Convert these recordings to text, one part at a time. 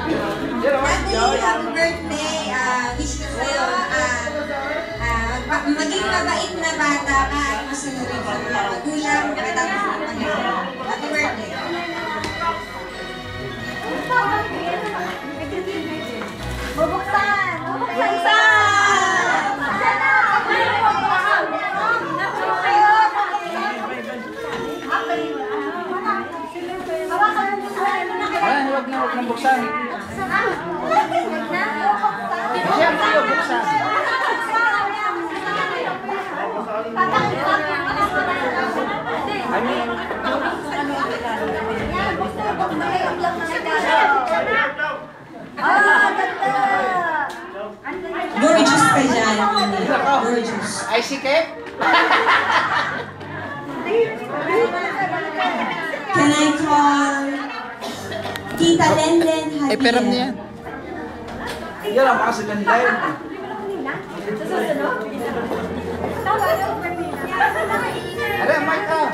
Natalie, happy birthday. Wish ko sa'yo, maging mabait na bata ka at masunurin sa mga magulang pagkatapos ng Panginoon. Happy birthday. Bubuksan! Bubuksan! Huwag na buksan. Siya tayo buksan. Gorgeous pa dyan. Gorgeous. Icy cake? Can I call Tita Lenden Javier? Ay, peram niya. Yan ang makasaganda yun. Ano, Mike ka?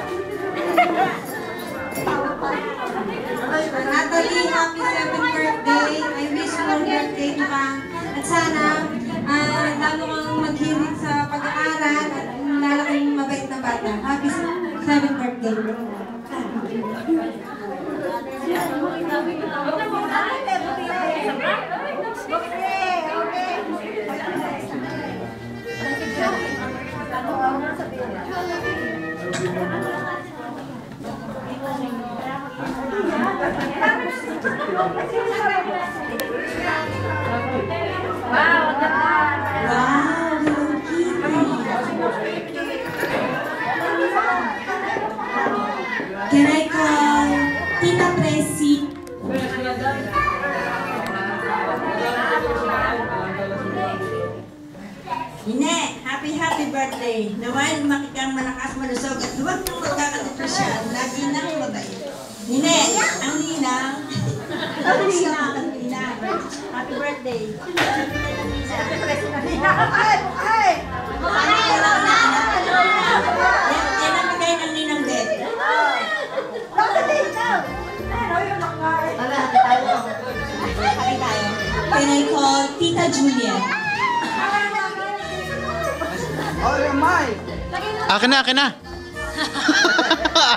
Natalie, happy 7th birthday. I wish more birthday to ka. At sana, lalo kang maghirit sa pag-aaral at lalaking mabait na bata. Happy 7th birthday. Wow, can I call Tita Tracy? Nine, happy birthday. Nawal, makikang malakas malusog at huwag nang magkakadepresyon. Lagi nang mabait. Nine, ang ninang. Ang ninang. Happy birthday. Happy birthday. Ay! Yan ang bigay ng ninang Bet. Can I call Tita Julia? Oh, yung Mike. Akin na.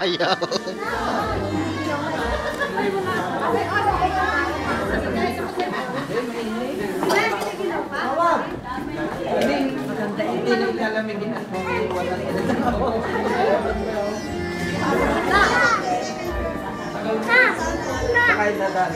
Ayaw. Hindi nyo lalamigin at walang kahit dadaan.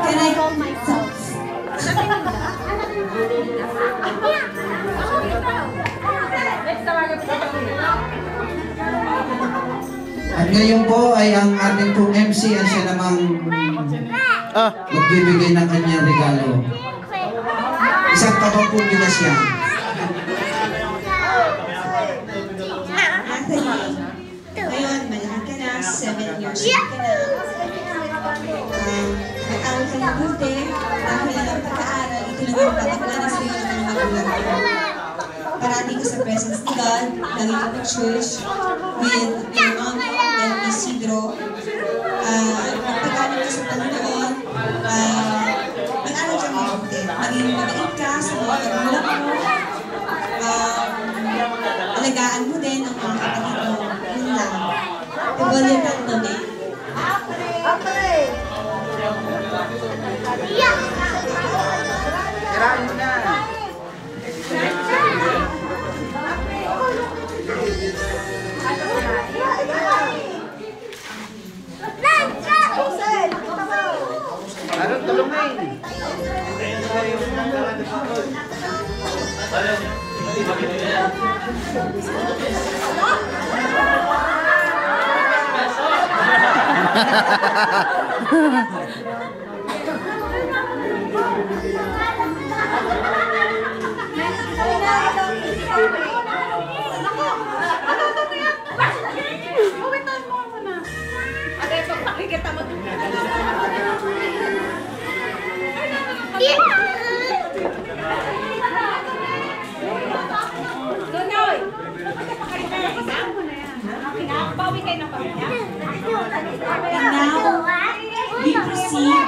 Can I call myself? At ngayon po ay ang ating pong MC ang siya namang magbibigay ng kanyang regalo. Isang kapapong bilas yan. Ngayon, malaki ka na, 7 years old ka na. Nag-aral ka mabuti, dahil ang pag-aaral, ito lang ang pataklan sa iyo ng mga magulang ko. Parati ka sa presence ni God, lagi ka mag-church with your uncle and Isidro. Pag-aral ka sa Panginoon, mag-aral ka mabuti. Maging mabait ka sa mga magulang mo. Alagaan mo din ang mga kapatid mo. Yun lang. Pagwalya ka ito din. Kirain mo na. Anong tulungin? And now, we proceed